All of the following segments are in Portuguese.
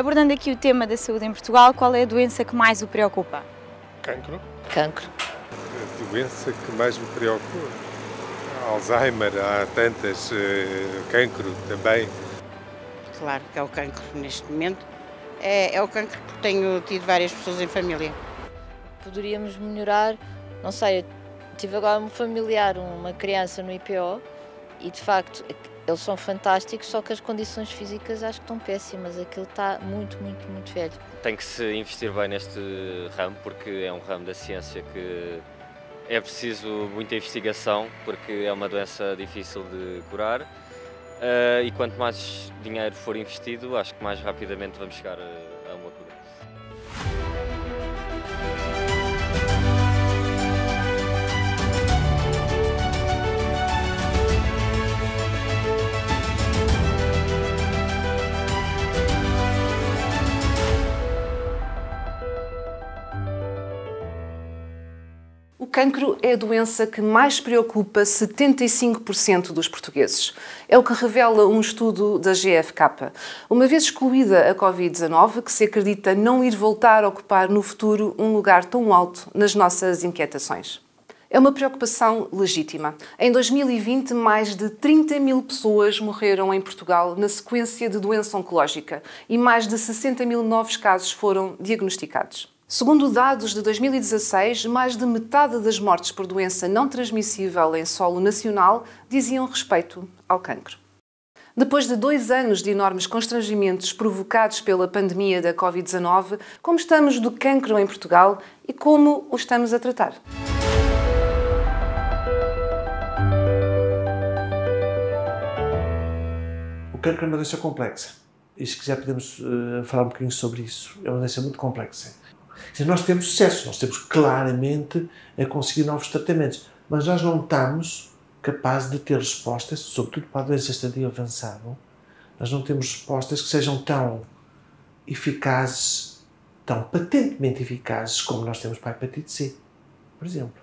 Abordando aqui o tema da saúde em Portugal, qual é a doença que mais o preocupa? Cancro. Cancro. A doença que mais me preocupa. Alzheimer, há tantas, cancro também. Claro que é o cancro neste momento. É o cancro porque tenho tido várias pessoas em família. Poderíamos melhorar, não sei, eu tive agora um familiar, uma criança no IPO e de facto eles são fantásticos, só que as condições físicas acho que estão péssimas, aquilo está muito velho. Tem que se investir bem neste ramo porque é um ramo da ciência que é preciso muita investigação porque é uma doença difícil de curar e quanto mais dinheiro for investido, acho que mais rapidamente vamos chegar a uma cura. O cancro é a doença que mais preocupa 75% dos portugueses. É o que revela um estudo da GfK. Uma vez excluída a Covid-19, que se acredita não ir voltar a ocupar no futuro um lugar tão alto nas nossas inquietações. É uma preocupação legítima. Em 2020, mais de 30 mil pessoas morreram em Portugal na sequência de doença oncológica e mais de 60 mil novos casos foram diagnosticados. Segundo dados de 2016, mais de metade das mortes por doença não transmissível em solo nacional diziam respeito ao cancro. Depois de 2 anos de enormes constrangimentos provocados pela pandemia da Covid-19, como estamos do cancro em Portugal e como o estamos a tratar? O cancro é uma doença complexa. E se quiser podemos falar um bocadinho sobre isso. É uma doença muito complexa. Nós temos sucesso, nós temos claramente a conseguir novos tratamentos, mas nós não estamos capazes de ter respostas, sobretudo para a doença estadio avançado, nós não temos respostas que sejam tão eficazes, tão patentemente eficazes como nós temos para a hepatite C, por exemplo.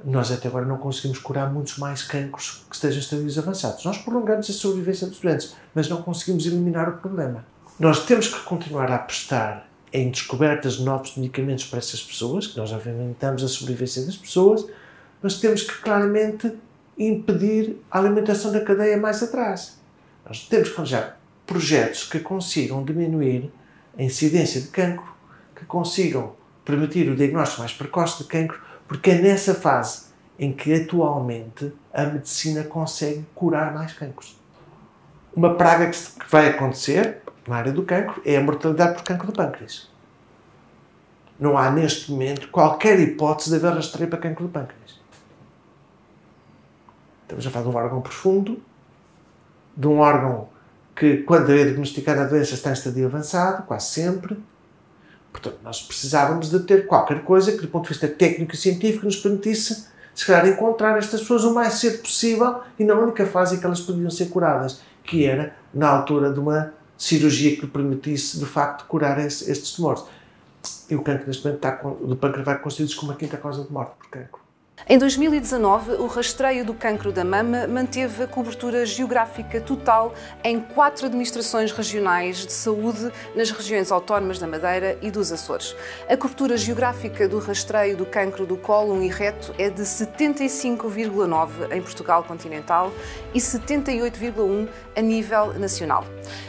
Nós até agora não conseguimos curar muitos mais cancros que estejam em estadios avançados. Nós prolongamos a sobrevivência dos doentes, mas não conseguimos eliminar o problema. Nós temos que continuar a apostar em descobertas de novos medicamentos para essas pessoas, que nós aumentamos a sobrevivência das pessoas, mas temos que claramente impedir a alimentação da cadeia mais atrás. Nós temos que arranjar projetos que consigam diminuir a incidência de cancro, que consigam permitir o diagnóstico mais precoce de cancro, porque é nessa fase em que atualmente a medicina consegue curar mais cancros. Uma praga que vai acontecer na área do cancro é a mortalidade por cancro do pâncreas. Não há neste momento qualquer hipótese de haver rastreio para cancro do pâncreas. Estamos a falar de um órgão profundo, de um órgão que, quando é diagnosticada a doença, está em estadio avançado, quase sempre. Portanto, nós precisávamos de ter qualquer coisa que, do ponto de vista técnico e científico, nos permitisse, se calhar, encontrar estas pessoas o mais cedo possível e na única fase em que elas podiam ser curadas, que era na altura de uma cirurgia que lhe permitisse, de facto, curar estes tumores. E o cancro, neste momento, do pâncreas vai constituir-se como a quinta causa de morte por cancro. Em 2019, o rastreio do cancro da mama manteve a cobertura geográfica total em 4 administrações regionais de saúde nas regiões autónomas da Madeira e dos Açores. A cobertura geográfica do rastreio do cancro do cólon e reto é de 75,9% em Portugal continental e 78,1% a nível nacional.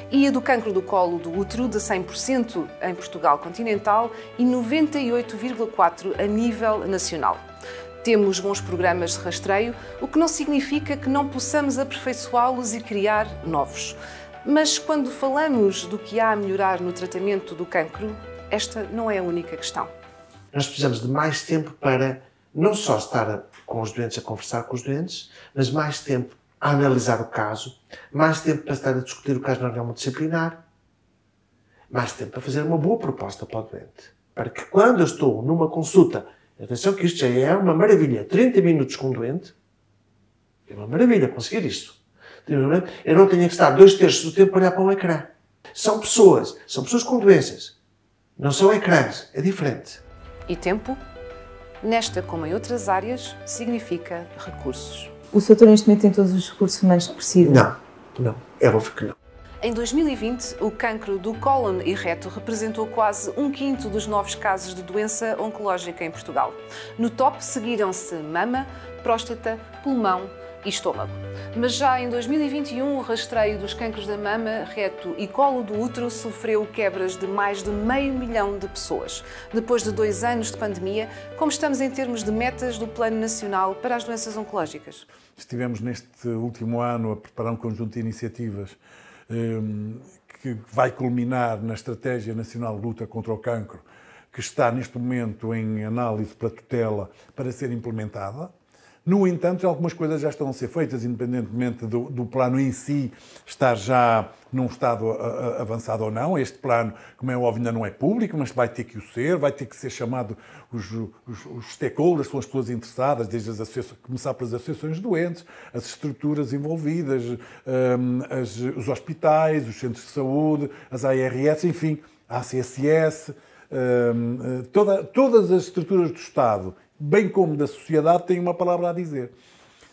E a do cancro do colo do útero de 100% em Portugal continental e 98,4% a nível nacional. Temos bons programas de rastreio, o que não significa que não possamos aperfeiçoá-los e criar novos. Mas quando falamos do que há a melhorar no tratamento do cancro, esta não é a única questão. Nós precisamos de mais tempo para não só estar com os doentes, a conversar com os doentes, mas mais tempo a analisar o caso, mais tempo para estar a discutir o caso na reunião multidisciplinar, mais tempo para fazer uma boa proposta para o doente. Para que quando eu estou numa consulta, atenção que isto já é uma maravilha, 30 minutos com o doente, é uma maravilha conseguir isto. Eu não tenho que estar 2/3 do tempo a olhar para um ecrã. São pessoas com doenças, não são ecrãs, é diferente. E tempo, nesta como em outras áreas, significa recursos. O Sr. neste momento tem todos os recursos humanos que precisa? Não, é óbvio que não. Em 2020, o cancro do cólon e reto representou quase 1/5 dos novos casos de doença oncológica em Portugal. No top seguiram-se mama, próstata, pulmão e estômago. Mas já em 2021, o rastreio dos cancros da mama, reto e colo do útero sofreu quebras de mais de 500 mil de pessoas. Depois de 2 anos de pandemia, como estamos em termos de metas do Plano Nacional para as Doenças Oncológicas? Estivemos neste último ano a preparar um conjunto de iniciativas que vai culminar na Estratégia Nacional de Luta contra o Cancro, que está neste momento em análise para tutela para ser implementada. No entanto, algumas coisas já estão a ser feitas, independentemente do plano em si estar já num estado avançado ou não. Este plano, como é óbvio, ainda não é público, mas vai ter que o ser, vai ter que ser chamado os stakeholders, são as pessoas interessadas, desde as associações, começar pelas associações de doentes, as estruturas envolvidas, os hospitais, os centros de saúde, as ARS, enfim, a ACSS, todas as estruturas do Estado, bem como da sociedade, têm uma palavra a dizer.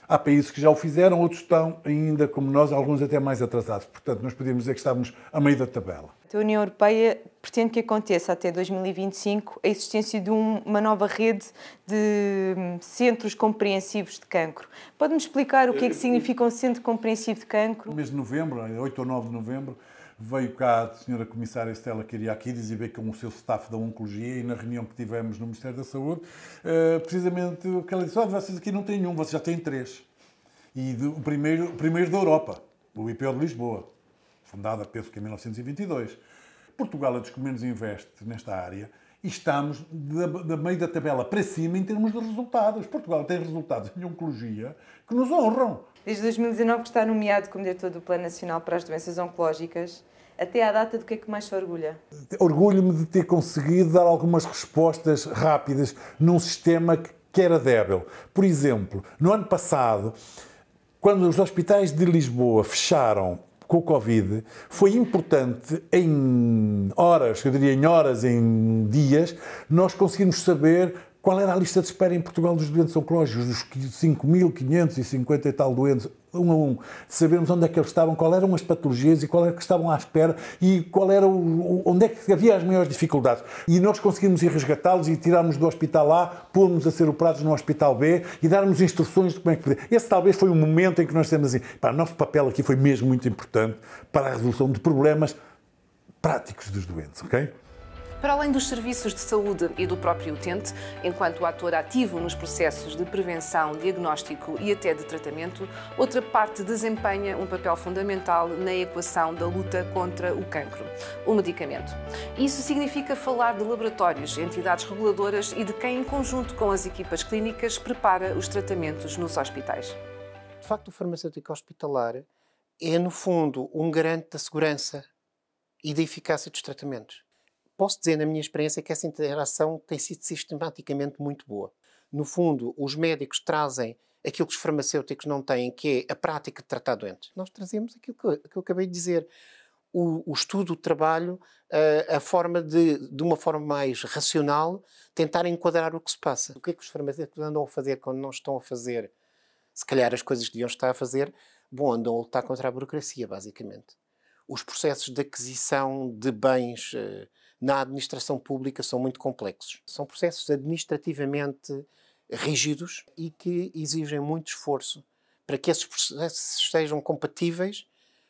Há países que já o fizeram, outros estão ainda, como nós, alguns até mais atrasados. Portanto, nós podemos dizer que estamos a meio da tabela. A União Europeia pretende que aconteça até 2025 a existência de uma nova rede de centros compreensivos de cancro. Pode-me explicar o que é que significa um centro compreensivo de cancro? No mês de novembro, 8 ou 9 de novembro, veio cá a senhora Comissária Stella Kyriakides e veio com o seu staff da Oncologia, e na reunião que tivemos no Ministério da Saúde, precisamente o que ela disse: vocês aqui não têm nenhum, vocês já têm 3. E o primeiro da Europa, o IPO de Lisboa, fundada, penso que em 1922. Portugal é dos que menos investe nesta área e estamos da meio da tabela para cima em termos de resultados. Portugal tem resultados em Oncologia que nos honram. Desde 2019 que está nomeado como diretor do Plano Nacional para as Doenças Oncológicas, até à data, do que é que mais se orgulha? Orgulho-me de ter conseguido dar algumas respostas rápidas num sistema que era débil. Por exemplo, no ano passado, quando os hospitais de Lisboa fecharam com o Covid, foi importante em horas, eu diria em horas, em dias, nós conseguimos saber qual era a lista de espera em Portugal dos doentes oncológicos, dos 5.550 e tal doentes, um a um. Sabermos onde é que eles estavam, qual eram as patologias e qual era que estavam à espera e qual era onde é que havia as maiores dificuldades. E nós conseguimos ir resgatá-los e tirarmos do hospital A, pôr-nos a ser operados no hospital B e darmos instruções de como é que poder. Esse talvez foi um momento em que nós dissemos assim: o nosso papel aqui foi mesmo muito importante para a resolução de problemas práticos dos doentes, ok? Para além dos serviços de saúde e do próprio utente, enquanto ator ativo nos processos de prevenção, diagnóstico e até de tratamento, outra parte desempenha um papel fundamental na equação da luta contra o cancro: o medicamento. Isso significa falar de laboratórios, entidades reguladoras e de quem, em conjunto com as equipas clínicas, prepara os tratamentos nos hospitais. De facto, o farmacêutico hospitalar é, no fundo, um garante da segurança e da eficácia dos tratamentos. Posso dizer, na minha experiência, que essa interação tem sido sistematicamente muito boa. No fundo, os médicos trazem aquilo que os farmacêuticos não têm, que é a prática de tratar doentes. Nós trazemos aquilo que eu acabei de dizer. O estudo, o trabalho, a forma de uma forma mais racional, tentar enquadrar o que se passa. O que é que os farmacêuticos andam a fazer quando não estão a fazer, se calhar, as coisas que deviam estar a fazer? Bom, andam a lutar contra a burocracia, basicamente. Os processos de aquisição de bens na administração pública são muito complexos. São processos administrativamente rígidos e que exigem muito esforço para que esses processos sejam compatíveis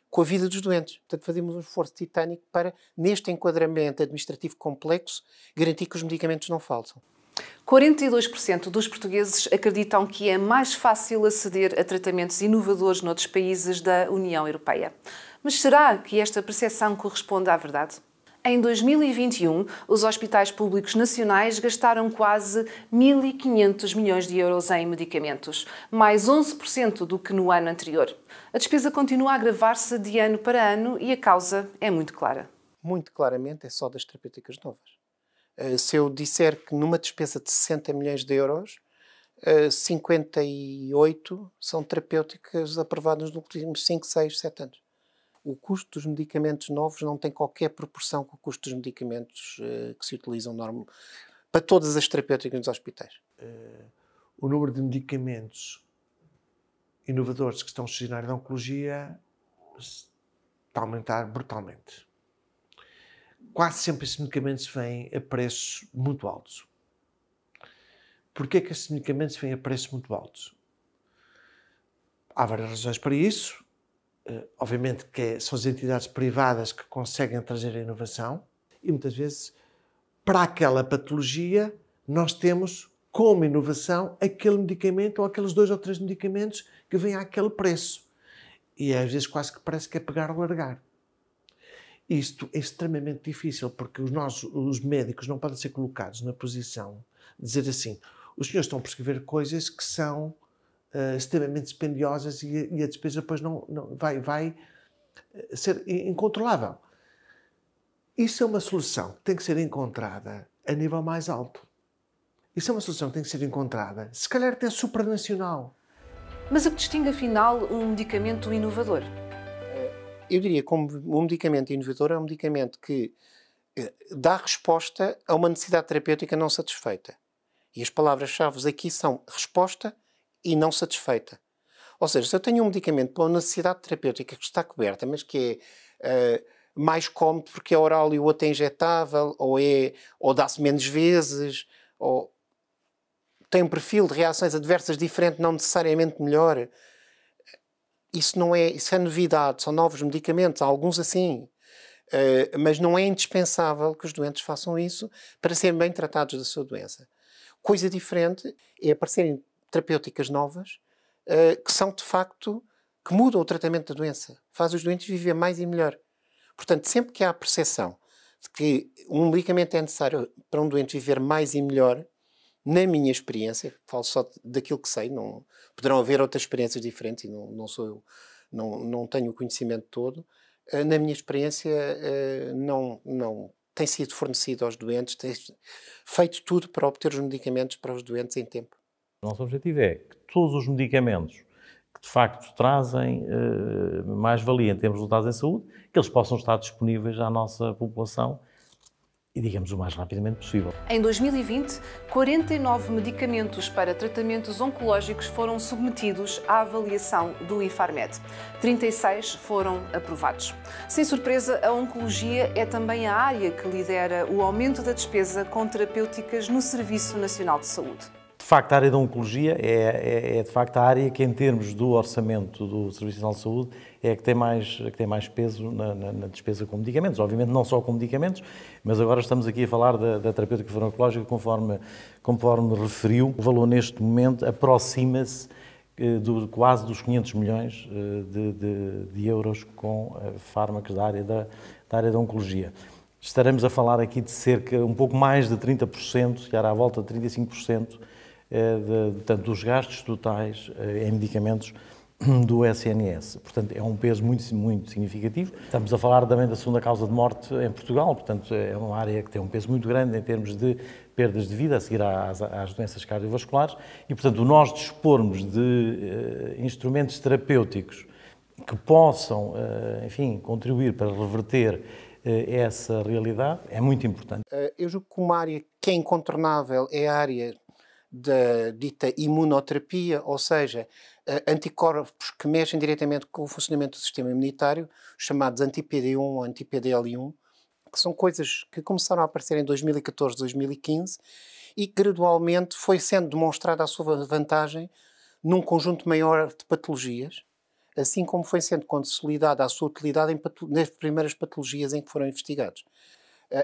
com a vida dos doentes. Portanto, fazemos um esforço titânico para, neste enquadramento administrativo complexo, garantir que os medicamentos não faltam. 42% dos portugueses acreditam que é mais fácil aceder a tratamentos inovadores noutros países da União Europeia. Mas será que esta percepção corresponde à verdade? Em 2021, os hospitais públicos nacionais gastaram quase 1.500 milhões de euros em medicamentos, mais 11% do que no ano anterior. A despesa continua a agravar-se de ano para ano e a causa é muito clara. Muito claramente é só das terapêuticas novas. Se eu disser que numa despesa de 60 milhões de euros, 58 são terapêuticas aprovadas nos últimos 5, 6, 7 anos. O custo dos medicamentos novos não tem qualquer proporção com o custo dos medicamentos que se utilizam para todas as terapêuticas nos hospitais. O número de medicamentos inovadores que estão a surgir na área da oncologia a aumentar brutalmente. Quase sempre esses medicamentos vêm a preços muito altos. Porquê que esses medicamentos vêm a preços muito altos? Há várias razões para isso. Obviamente que são as entidades privadas que conseguem trazer a inovação e muitas vezes para aquela patologia nós temos como inovação aquele medicamento ou aqueles 2 ou 3 medicamentos que vêm àquele preço. E às vezes quase que parece que é pegar ou largar. Isto é extremamente difícil porque os médicos não podem ser colocados na posição de dizer assim: os senhores estão a prescrever coisas que são extremamente dispendiosas e a despesa depois não vai ser incontrolável. Isso é uma solução que tem que ser encontrada a nível mais alto. Isso é uma solução que tem que ser encontrada, se calhar até supranacional. Mas o que distingue, afinal, um medicamento inovador? Eu diria que um medicamento inovador é um medicamento que dá resposta a uma necessidade terapêutica não satisfeita. E as palavras-chave aqui são resposta e não satisfeita. Ou seja, se eu tenho um medicamento para uma necessidade terapêutica que está coberta, mas que é mais cómodo porque é oral e o outro é injetável, ou dá-se menos vezes, ou tem um perfil de reações adversas diferente, não necessariamente melhor. Isso é novidade, são novos medicamentos, há alguns assim. Mas não é indispensável que os doentes façam isso para serem bem tratados da sua doença. Coisa diferente é aparecerem terapêuticas novas que são, de facto, que mudam o tratamento da doença, fazem os doentes viver mais e melhor. Portanto, sempre que há a percepção de que um medicamento é necessário para um doente viver mais e melhor, na minha experiência, falo só daquilo que sei, não, poderão haver outras experiências diferentes e não tenho o conhecimento todo, na minha experiência não tem sido fornecido aos doentes, tem feito tudo para obter os medicamentos para os doentes em tempo. O nosso objetivo é que todos os medicamentos que de facto trazem mais-valia em termos de resultados em saúde, que eles possam estar disponíveis à nossa população e, digamos, o mais rapidamente possível. Em 2020, 49 medicamentos para tratamentos oncológicos foram submetidos à avaliação do IFARMED. 36 foram aprovados. Sem surpresa, a oncologia é também a área que lidera o aumento da despesa com terapêuticas no Serviço Nacional de Saúde. De facto, a área da oncologia é de facto a área que, em termos do orçamento do Serviço Nacional de Saúde, é a que tem mais peso na despesa com medicamentos. Obviamente não só com medicamentos, mas agora estamos aqui a falar da terapêutica farmacológica, conforme referiu. O valor neste momento aproxima-se quase dos 500 milhões de euros com fármacos da área da oncologia. Estaremos a falar aqui de cerca, um pouco mais de 30%, que era à volta de 35%, portanto, dos gastos totais em medicamentos do SNS. Portanto, é um peso muito, muito significativo. Estamos a falar também da segunda causa de morte em Portugal, portanto, é uma área que tem um peso muito grande em termos de perdas de vida a seguir às doenças cardiovasculares e, portanto, nós dispormos de instrumentos terapêuticos que possam, enfim, contribuir para reverter essa realidade é muito importante. Eu julgo que uma área que é incontornável é a área da dita imunoterapia, ou seja, anticorpos que mexem diretamente com o funcionamento do sistema imunitário, chamados anti-PD1 ou anti-PDL1, que são coisas que começaram a aparecer em 2014, 2015 e gradualmente foi sendo demonstrada a sua vantagem num conjunto maior de patologias, assim como foi sendo consolidada a sua utilidade nas primeiras patologias em que foram investigados.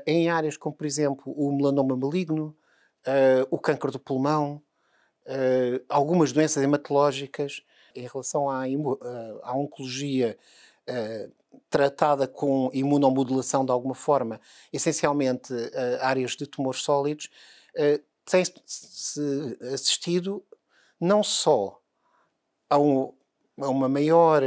Em áreas como, por exemplo, o melanoma maligno, o câncer do pulmão, algumas doenças hematológicas, em relação à oncologia tratada com imunomodulação de alguma forma, essencialmente áreas de tumores sólidos, tem-se assistido não só a uma maior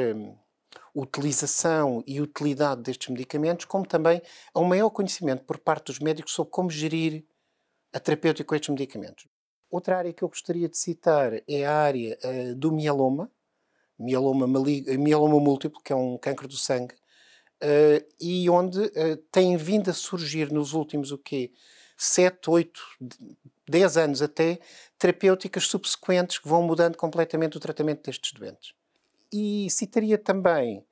utilização e utilidade destes medicamentos, como também a um maior conhecimento por parte dos médicos sobre como gerir a terapêutica com estes medicamentos. Outra área que eu gostaria de citar é a área do mieloma múltiplo, que é um cancro do sangue, e onde tem vindo a surgir nos últimos 7, 8, 10 anos até, terapêuticas subsequentes que vão mudando completamente o tratamento destes doentes. E citaria também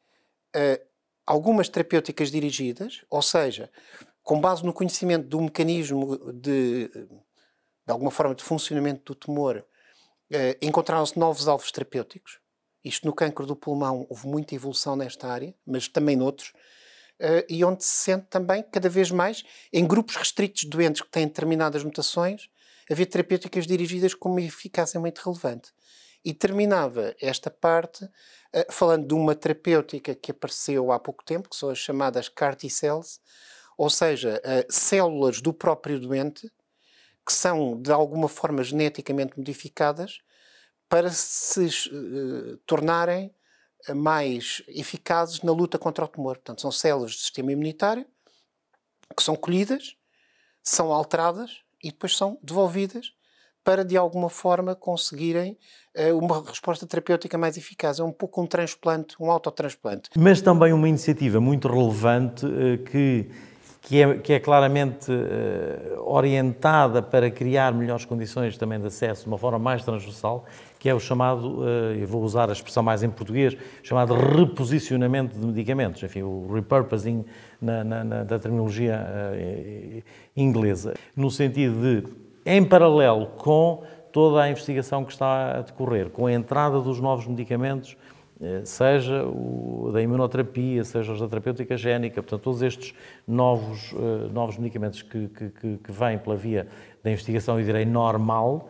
algumas terapêuticas dirigidas, ou seja, com base no conhecimento do mecanismo de alguma forma de funcionamento do tumor, encontraram-se novos alvos terapêuticos. Isto no cancro do pulmão houve muita evolução nesta área, mas também noutros, e onde se sente também, cada vez mais, em grupos restritos de doentes que têm determinadas mutações, haver terapêuticas dirigidas com uma eficácia muito relevante. E terminava esta parte falando de uma terapêutica que apareceu há pouco tempo, que são as chamadas CAR T-cells, ou seja, células do próprio doente, que são de alguma forma geneticamente modificadas para se tornarem mais eficazes na luta contra o tumor. Portanto, são células do sistema imunitário que são colhidas, são alteradas e depois são devolvidas para, de alguma forma, conseguirem uma resposta terapêutica mais eficaz. É um pouco um transplante, um autotransplante. Mas também uma iniciativa muito relevante que é claramente orientada para criar melhores condições também de acesso de uma forma mais transversal, que é o chamado, eu vou usar a expressão mais em português, chamado reposicionamento de medicamentos, enfim, o repurposing da terminologia inglesa, no sentido de, em paralelo com toda a investigação que está a decorrer, com a entrada dos novos medicamentos, seja o da imunoterapia, seja os da terapêutica génica, portanto, todos estes novos medicamentos que vêm pela via da investigação, eu direi, normal,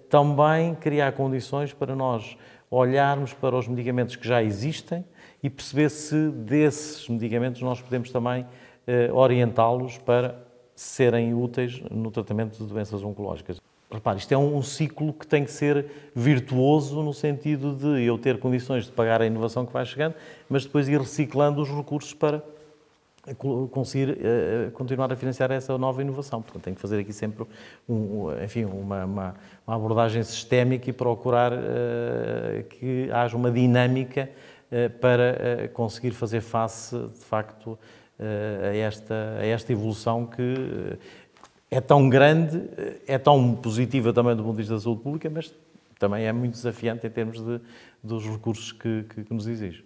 também criar condições para nós olharmos para os medicamentos que já existem e perceber se desses medicamentos nós podemos também orientá-los para serem úteis no tratamento de doenças oncológicas. Repare, isto é um ciclo que tem que ser virtuoso no sentido de eu ter condições de pagar a inovação que vai chegando, mas depois ir reciclando os recursos para conseguir continuar a financiar essa nova inovação. Portanto, tem que fazer aqui sempre uma abordagem sistémica e procurar que haja uma dinâmica para conseguir fazer face, de facto, a esta evolução que é tão grande, é tão positiva também do ponto de vista da saúde pública, mas também é muito desafiante em termos dos recursos que nos exige.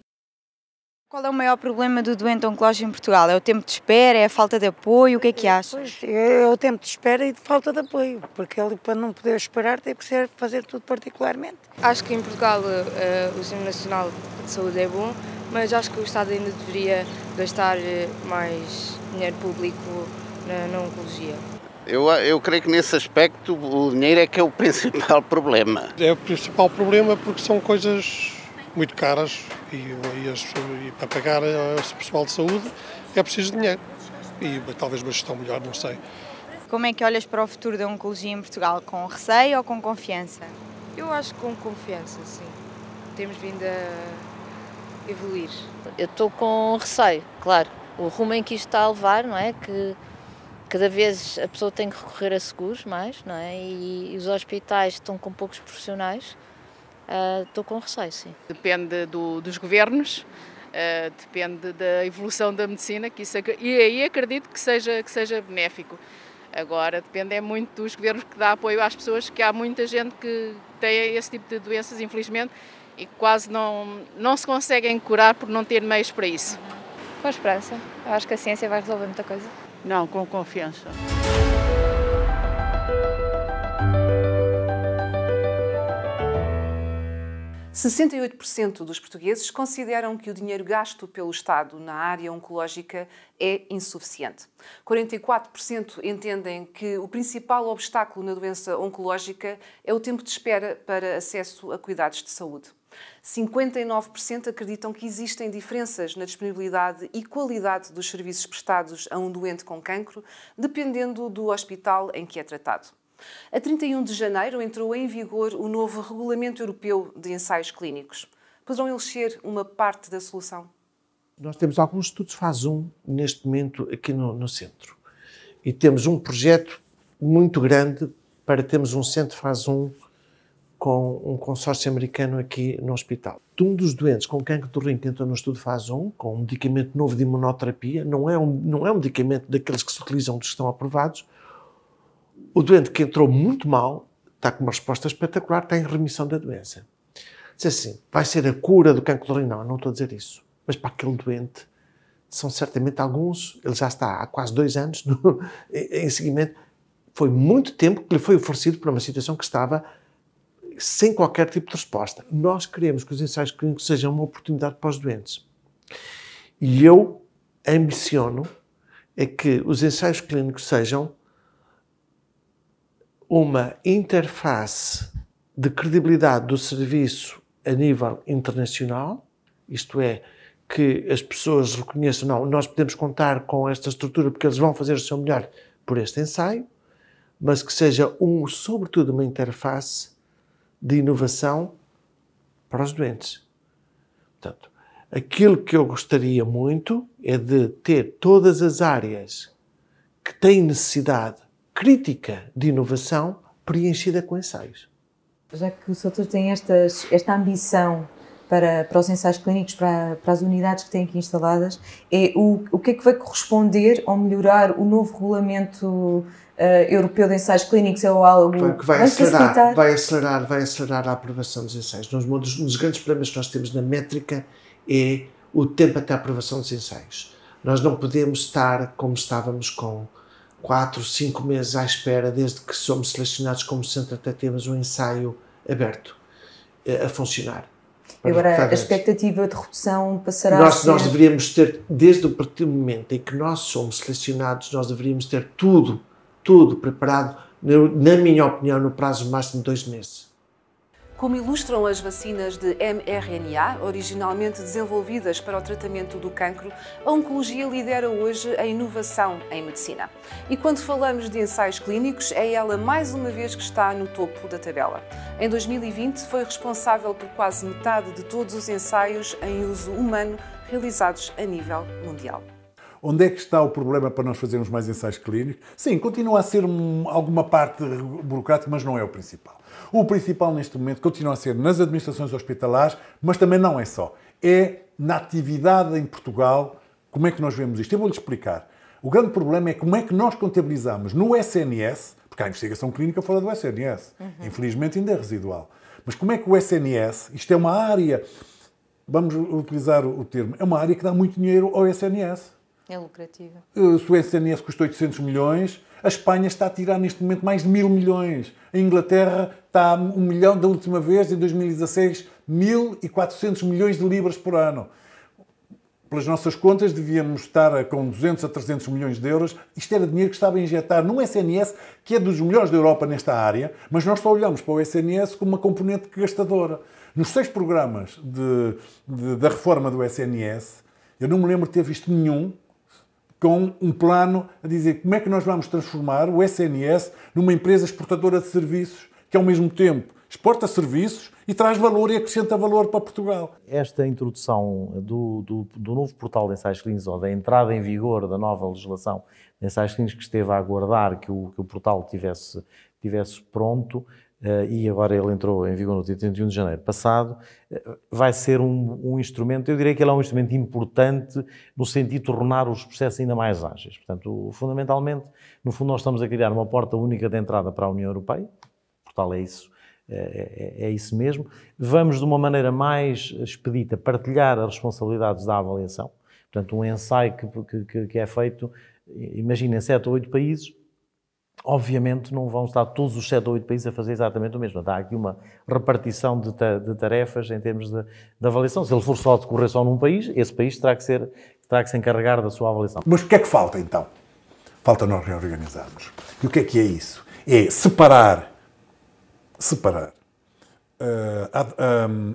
Qual é o maior problema do doente oncológico em Portugal? É o tempo de espera? É a falta de apoio? O que é que acha? Pois, é o tempo de espera e de falta de apoio, porque ele, para não poder esperar, tem que fazer tudo particularmente. Acho que em Portugal o Sistema Nacional de Saúde é bom, mas acho que o Estado ainda deveria gastar mais dinheiro público na oncologia. Eu creio que nesse aspecto o dinheiro é que é o principal problema. É o principal problema porque são coisas muito caras e para pagar esse pessoal de saúde é preciso dinheiro e talvez uma gestão melhor, não sei. Como é que olhas para o futuro da oncologia em Portugal? Com receio ou com confiança? Eu acho que com confiança, sim. Temos vindo a evoluir. Eu estou com receio, claro. O rumo em que isto está a levar, não é? Que cada vez a pessoa tem que recorrer a seguros mais, não é? E os hospitais estão com poucos profissionais. Estou com receio, sim. Depende dos governos, depende da evolução da medicina, e aí acredito que seja benéfico. Agora, depende muito dos governos que dá apoio às pessoas, que há muita gente que tem esse tipo de doenças, infelizmente, e quase não se conseguem curar por não ter meios para isso. Com esperança. Eu acho que a ciência vai resolver muita coisa. Não, com confiança. – 68% dos portugueses consideram que o dinheiro gasto pelo Estado na área oncológica é insuficiente. 44% entendem que o principal obstáculo na doença oncológica é o tempo de espera para acesso a cuidados de saúde. 59% acreditam que existem diferenças na disponibilidade e qualidade dos serviços prestados a um doente com cancro, dependendo do hospital em que é tratado. A 31 de janeiro entrou em vigor o novo Regulamento Europeu de Ensaios Clínicos. Poderão eles ser uma parte da solução? Nós temos alguns estudos fase 1 neste momento aqui no centro. E temos um projeto muito grande para termos um centro fase 1 com um consórcio americano aqui no hospital. Um dos doentes com cancro do rim que entrou no estudo fase 1, com um medicamento novo de imunoterapia, não é um medicamento daqueles que se utilizam, dos que estão aprovados. O doente que entrou muito mal, está com uma resposta espetacular, está em remissão da doença. Diz assim, vai ser a cura do cancro do rim? Não estou a dizer isso. Mas para aquele doente são certamente alguns, ele já está há quase 2 anos em seguimento. Foi muito tempo que lhe foi oferecido para uma situação que estava sem qualquer tipo de resposta. Nós queremos que os ensaios clínicos sejam uma oportunidade para os doentes. E eu ambiciono é que os ensaios clínicos sejam uma interface de credibilidade do serviço a nível internacional, isto é, que as pessoas reconheçam, não, nós podemos contar com esta estrutura porque eles vão fazer o seu melhor por este ensaio, mas que seja, sobretudo, uma interface de inovação para os doentes. Portanto, aquilo que eu gostaria muito é de ter todas as áreas que têm necessidade crítica de inovação preenchida com ensaios. Já que o Sr. tem esta ambição para os ensaios clínicos, para as unidades que têm aqui instaladas, o que é que vai corresponder ao melhorar o novo regulamento europeu de ensaios clínicos? É algo que vai acelerar a aprovação dos ensaios. Um dos grandes problemas que nós temos na métrica é o tempo até a aprovação dos ensaios. Nós não podemos estar como estávamos com 4, 5 meses à espera, desde que somos selecionados como centro até termos um ensaio aberto a funcionar. Agora, a expectativa de redução passará a ser... Nós deveríamos ter, desde o momento em que nós somos selecionados, nós deveríamos ter tudo preparado, na minha opinião, no prazo máximo de 2 meses. Como ilustram as vacinas de mRNA, originalmente desenvolvidas para o tratamento do cancro, a oncologia lidera hoje a inovação em medicina. E quando falamos de ensaios clínicos, é ela mais uma vez que está no topo da tabela. Em 2020, foi responsável por quase metade de todos os ensaios em uso humano realizados a nível mundial. Onde é que está o problema para nós fazermos mais ensaios clínicos? Sim, continua a ser alguma parte burocrática, mas não é o principal. O principal neste momento continua a ser nas administrações hospitalares, mas também não é só. É na atividade em Portugal. Como é que nós vemos isto? Eu vou-lhe explicar. O grande problema é como é que nós contabilizamos no SNS, porque há investigação clínica fora do SNS, infelizmente ainda é residual. Mas como é que o SNS, isto é uma área, vamos utilizar o termo, é uma área que dá muito dinheiro ao SNS. É lucrativa. Se o SNS custa 800 milhões, a Espanha está a tirar neste momento mais de 1.000 milhões. A Inglaterra está a 1 milhão da última vez, em 2016, 1.400 milhões de libras por ano. Pelas nossas contas, devíamos estar com 200 a 300 milhões de euros. Isto era dinheiro que estava a injetar no SNS, que é dos melhores da Europa nesta área, mas nós só olhamos para o SNS como uma componente gastadora. Nos 6 programas da reforma do SNS, eu não me lembro de ter visto nenhum com um plano a dizer como é que nós vamos transformar o SNS numa empresa exportadora de serviços, que ao mesmo tempo exporta serviços e traz valor e acrescenta valor para Portugal. Esta introdução do novo portal de ensaios clínicos, ou da entrada em vigor da nova legislação de ensaios clínicos, que esteve a aguardar que o portal tivesse pronto, e agora ele entrou em vigor no dia 31 de janeiro passado, vai ser um instrumento, eu diria que ele é um instrumento importante no sentido de tornar os processos ainda mais ágeis. Portanto, fundamentalmente, no fundo, nós estamos a criar uma porta única de entrada para a União Europeia, o portal é isso, é isso mesmo. Vamos, de uma maneira mais expedita, partilhar as responsabilidades da avaliação. Portanto, um ensaio que é feito, imaginem, 7 ou 8 países, obviamente não vão estar todos os 7 ou 8 países a fazer exatamente o mesmo. Há aqui uma repartição de tarefas em termos de avaliação. Se ele for só decorrer só num país, esse país terá que se encarregar da sua avaliação. Mas o que é que falta, então? Falta nós reorganizarmos. E o que é isso? É separar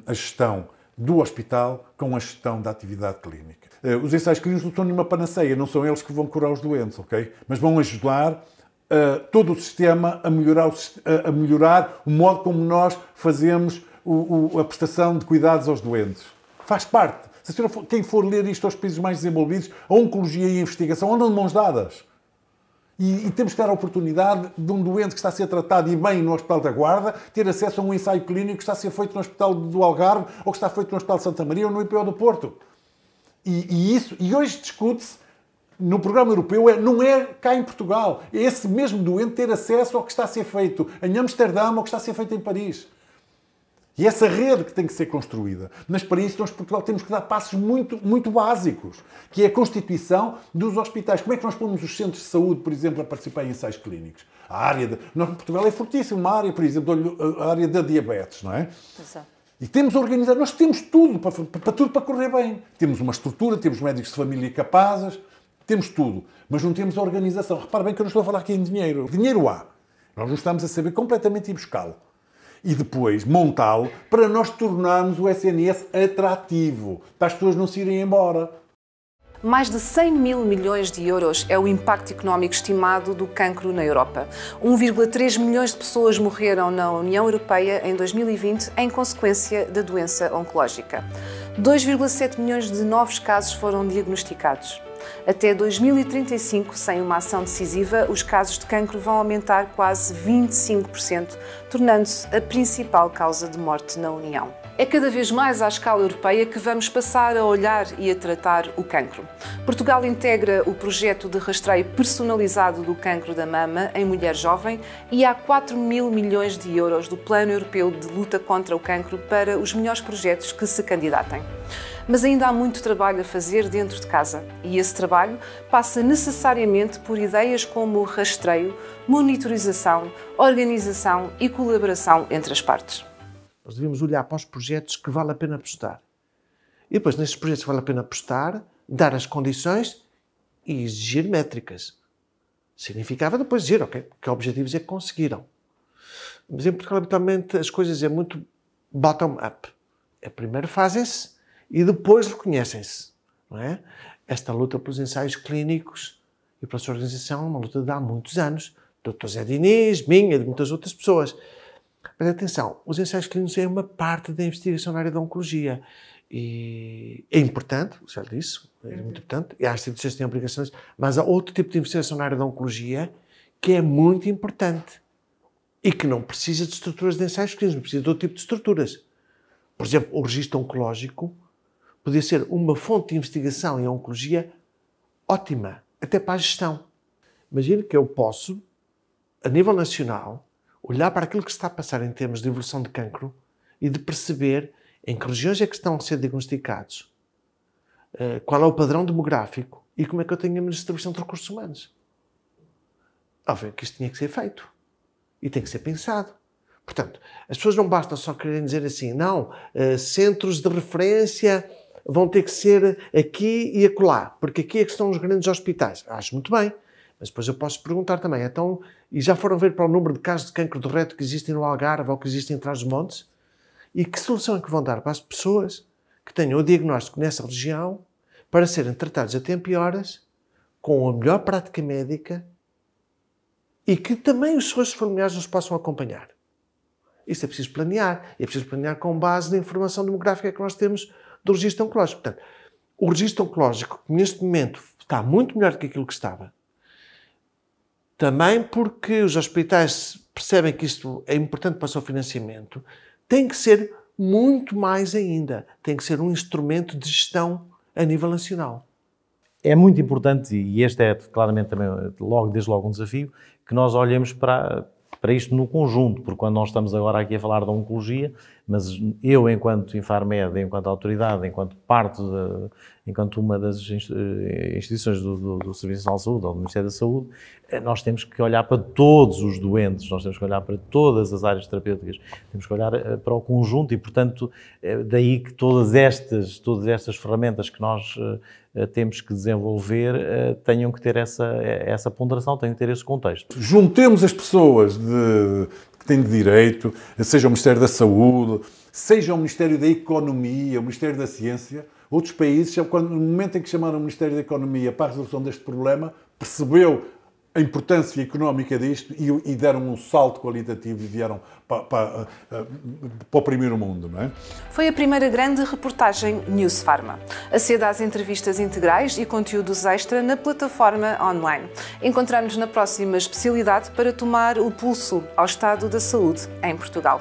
a gestão do hospital com a gestão da atividade clínica. Os ensaios clínicos não são nenhuma panaceia, não são eles que vão curar os doentes, ok? Mas vão ajudar todo o sistema a melhorar o modo como nós fazemos a prestação de cuidados aos doentes. Faz parte. Quem for ler isto aos países mais desenvolvidos, a oncologia e a investigação andam de mãos dadas. E temos que dar a oportunidade de um doente que está a ser tratado e bem no Hospital da Guarda ter acesso a um ensaio clínico que está a ser feito no Hospital do Algarve ou que está feito no Hospital de Santa Maria ou no IPO do Porto. E hoje discute-se no programa europeu, não é cá em Portugal. É esse mesmo doente ter acesso ao que está a ser feito em Amsterdão ou que está a ser feito em Paris. E essa rede que tem que ser construída. Mas para isso nós, Portugal, temos que dar passos muito básicos, que é a constituição dos hospitais. Como é que nós pomos os centros de saúde, por exemplo, a participar em ensaios clínicos? Portugal é fortíssimo, uma área, por exemplo, a área da diabetes, não é? Exato. E temos a organizar, nós temos tudo para correr bem. Temos uma estrutura, temos médicos de família capazes, temos tudo, mas não temos a organização. Repare bem que eu não estou a falar aqui em dinheiro. Dinheiro há. Nós não estamos a saber completamente ir buscá-lo. E depois montá-lo para nós tornarmos o SNS atrativo, para as pessoas não se irem embora. Mais de 100 mil milhões de euros é o impacto económico estimado do cancro na Europa. 1,3 milhões de pessoas morreram na União Europeia em 2020 em consequência da doença oncológica. 2,7 milhões de novos casos foram diagnosticados. Até 2035, sem uma ação decisiva, os casos de cancro vão aumentar quase 25%, tornando-se a principal causa de morte na União. É cada vez mais à escala europeia que vamos passar a olhar e a tratar o cancro. Portugal integra o projeto de rastreio personalizado do cancro da mama em mulher jovem e há 4 mil milhões de euros do Plano Europeu de Luta contra o Cancro para os melhores projetos que se candidatem. Mas ainda há muito trabalho a fazer dentro de casa e esse trabalho passa necessariamente por ideias como rastreio, monitorização, organização e colaboração entre as partes. Nós devíamos olhar para os projetos que vale a pena apostar. E depois, nesses projetos que vale a pena apostar, dar as condições e exigir métricas. Significava depois dizer, ok, que objetivos é que conseguiram. Mas em Portugal, habitualmente, as coisas é muito bottom-up. Primeiro fazem-se e depois reconhecem-se, não é? Esta luta pelos ensaios clínicos e pela sua organização é uma luta de há muitos anos. Dr. Zé Diniz, minha, de muitas outras pessoas. Mas atenção, os ensaios clínicos é uma parte da investigação na área da oncologia. E é importante, já disse, é muito importante, e as instituições têm obrigações, mas há outro tipo de investigação na área da oncologia que é muito importante e que não precisa de estruturas de ensaios clínicos, precisa de outro tipo de estruturas. Por exemplo, o registro oncológico podia ser uma fonte de investigação em oncologia ótima, até para a gestão. Imagine que eu posso, a nível nacional, olhar para aquilo que se está a passar em termos de evolução de cancro e de perceber em que regiões é que estão a ser diagnosticados, qual é o padrão demográfico e como é que eu tenho a minha distribuição de recursos humanos. Óbvio que isto tinha que ser feito e tem que ser pensado. Portanto, as pessoas não basta só quererem dizer assim, não, centros de referência vão ter que ser aqui e acolá, porque aqui é que estão os grandes hospitais. Acho muito bem, mas depois eu posso perguntar também, então, e já foram ver para o número de casos de cancro do reto que existem no Algarve ou que existem em Trás-os-Montes? E que solução é que vão dar para as pessoas que tenham o diagnóstico nessa região para serem tratados a tempo e horas, com a melhor prática médica e que também os seus familiares nos possam acompanhar? Isso é preciso planear. É preciso planear com base na informação demográfica que nós temos do registro oncológico. Portanto, o registro oncológico, que neste momento está muito melhor do que aquilo que estava, também porque os hospitais percebem que isto é importante para o seu financiamento, tem que ser muito mais ainda. Tem que ser um instrumento de gestão a nível nacional. É muito importante, e este é claramente também, desde logo um desafio, que nós olhemos para isto no conjunto, porque quando nós estamos agora aqui a falar da oncologia, mas eu, enquanto Infarmed, enquanto autoridade, enquanto parte, enquanto uma das instituições do Serviço Nacional de Saúde ou do Ministério da Saúde, nós temos que olhar para todos os doentes, nós temos que olhar para todas as áreas terapêuticas, temos que olhar para o conjunto e, portanto, daí que todas estas ferramentas que nós temos que desenvolver tenham que ter essa ponderação, tenham que ter esse contexto. Juntemos as pessoas que têm de direito, seja o Ministério da Saúde, seja o Ministério da Economia, o Ministério da Ciência. Outros países, no momento em que chamaram o Ministério da Economia para a resolução deste problema, percebeu a importância económica disto e deram um salto qualitativo e vieram para o primeiro mundo, não é? Foi a primeira grande reportagem News Pharma. Aceda às entrevistas integrais e conteúdos extra na plataforma online. Encontramos-nos na próxima especialidade para tomar o pulso ao estado da saúde em Portugal.